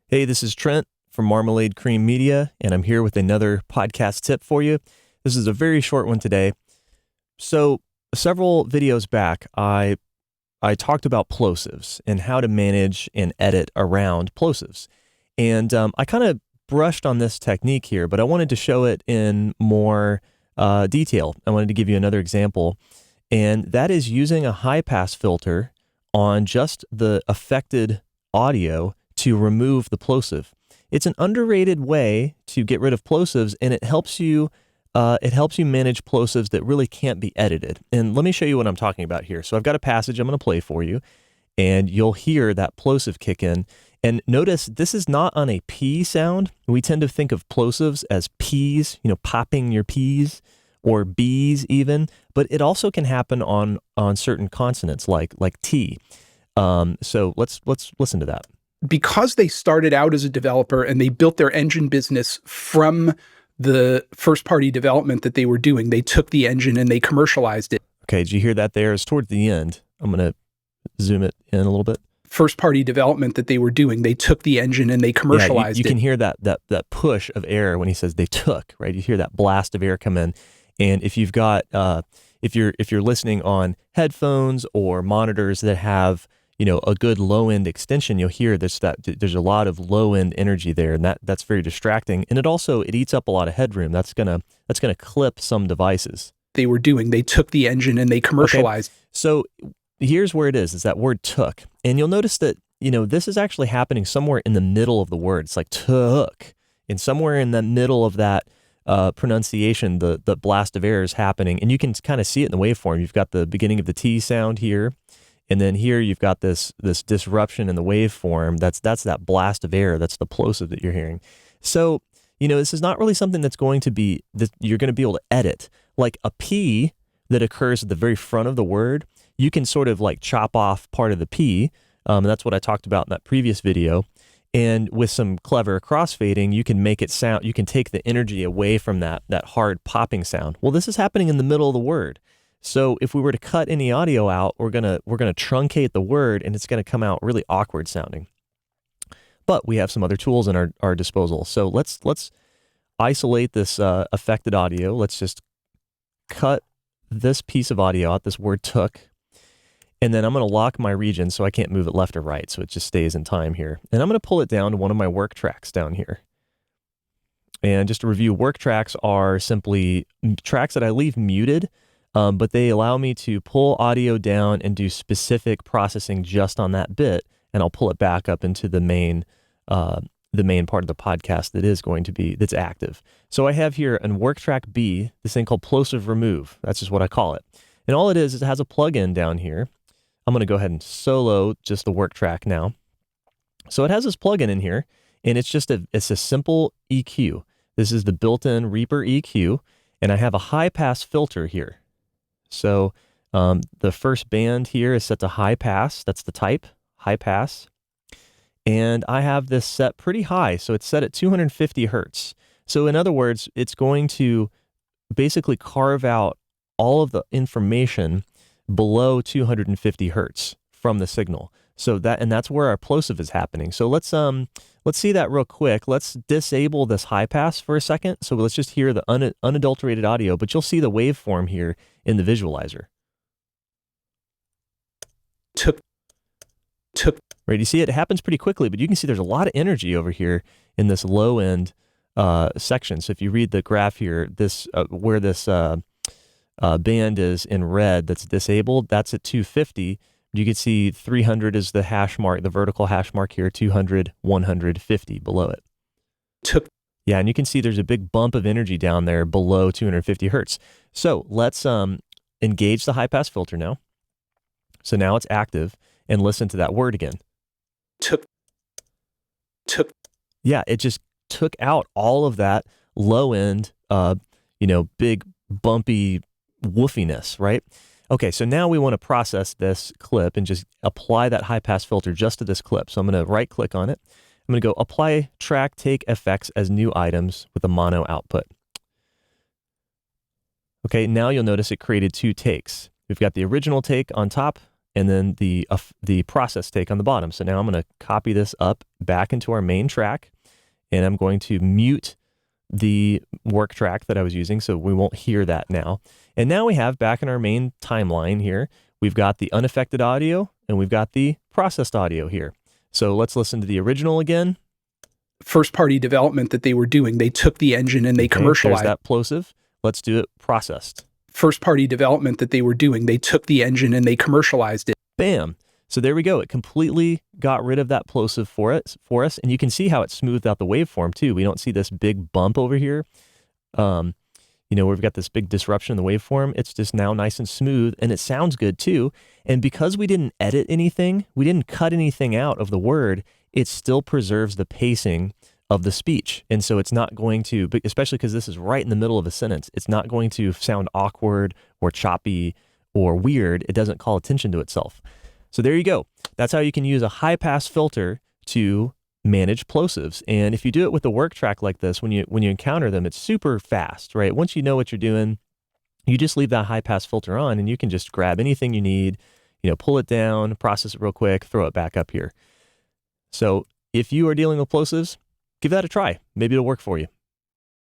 Hey, this is Trent from Marmalade Cream Media, and I'm here with another podcast tip for you. This is a very short one today. So, several videos back, I talked about plosives and how to manage and edit around plosives. And I kind of brushed on this technique here, but I wanted to show it in more detail. I wanted to give you another example, and that is using a high-pass filter on just the affected audio to remove the plosive. It's an underrated way to get rid of plosives, and it helps you manage plosives that really can't be edited. And let me show you what I'm talking about here. So I've got a passage I'm going to play for you, and you'll hear that plosive kick in. And notice this is not on a P sound. We tend to think of plosives as P's, popping your P's, or B's even, but it also can happen on certain consonants like T. So let's listen to that. Because they started out as a developer and they built their engine business from the first-party development that they were doing, they took the engine and they commercialized it. Okay, did you hear that there? It's towards the end. I'm going to zoom it in a little bit. First-party development that they were doing, they took the engine and they commercialized you it. can hear that push of air when he says they took, right? You hear that blast of air come in. And if you've got, if you're listening on headphones or monitors that have a good low end extension, you'll hear there's a lot of low end energy there, and that's very distracting. And it eats up a lot of headroom. That's gonna clip some devices. They were doing, they took the engine and they commercialized. Okay. So here's where it is that word took. And you'll notice that, this is actually happening somewhere in the middle of the word. It's like took. And somewhere in the middle of that pronunciation, the blast of air is happening. And you can kind of see it in the waveform. You've got the beginning of the T sound here. And then here you've got this disruption in the waveform. That's that blast of air. That's the plosive that you're hearing. So, this is not really something that you're going to be able to edit. Like a P that occurs at the very front of the word, you can sort of like chop off part of the P. And that's what I talked about in that previous video. And with some clever crossfading, you can make it sound, you can take the energy away from that hard popping sound. Well, this is happening in the middle of the word. So if we were to cut any audio out, we're gonna truncate the word, and it's gonna come out really awkward sounding. But we have some other tools in our disposal. So let's isolate this affected audio. Let's just cut this piece of audio out, this word took, and then I'm gonna lock my region so I can't move it left or right, so it just stays in time here. And I'm gonna pull it down to one of my work tracks down here. And just to review, work tracks are simply tracks that I leave muted, but they allow me to pull audio down and do specific processing just on that bit, and I'll pull it back up into the main part of the podcast that's active. So I have here on work track B, this thing called plosive remove. That's just what I call it. And all it is it has a plugin down here. I'm going to go ahead and solo just the work track now. So it has this plugin in here, and it's a simple EQ. This is the built-in Reaper EQ, and I have a high-pass filter here. So the first band here is set to high pass. That's the type, high pass. And I have this set pretty high. So it's set at 250 hertz. So in other words, it's going to basically carve out all of the information below 250 hertz from the signal. So that's where our plosive is happening. So let's see that real quick. Let's disable this high pass for a second. So let's just hear the unadulterated audio, but you'll see the waveform here in the visualizer. Took. Right, you see it happens pretty quickly, but you can see there's a lot of energy over here in this low end section. So if you read the graph here, where this band is in red that's disabled, that's at 250. You can see 300 is the hash mark, the vertical hash mark here, 200, 150 below it. Took. Yeah, and you can see there's a big bump of energy down there below 250 hertz. So let's engage the high-pass filter now. So now it's active, and listen to that word again. Took. Yeah, it just took out all of that low-end, big, bumpy woofiness, right? Okay, so now we want to process this clip and just apply that high-pass filter just to this clip. So I'm going to right-click on it. I'm going to go Apply Track Take Effects as New Items with a mono output. Okay, now you'll notice it created two takes. We've got the original take on top, and then the process take on the bottom. So now I'm going to copy this up back into our main track, and I'm going to mute the work track that I was using so we won't hear that now. And now we have back in our main timeline here, we've got the unaffected audio and we've got the processed audio here. So let's listen to the original again. First party development that they were doing, they took the engine and they commercialized. There's that plosive. Let's do it processed. First party development that they were doing, they took the engine and they commercialized it. Bam. So there we go. It completely got rid of that plosive for us. And you can see how it smoothed out the waveform too. We don't see this big bump over here. We've got this big disruption in the waveform. It's just now nice and smooth, and it sounds good too. And because we didn't edit anything, we didn't cut anything out of the word, it still preserves the pacing of the speech. And so it's not going to, especially because this is right in the middle of a sentence, it's not going to sound awkward or choppy or weird. It doesn't call attention to itself. So there you go. That's how you can use a high pass filter to manage plosives. And if you do it with a work track like this, when you encounter them, it's super fast, right? Once you know what you're doing, you just leave that high pass filter on and you can just grab anything you need, pull it down, process it real quick, throw it back up here. So if you are dealing with plosives, give that a try. Maybe it'll work for you.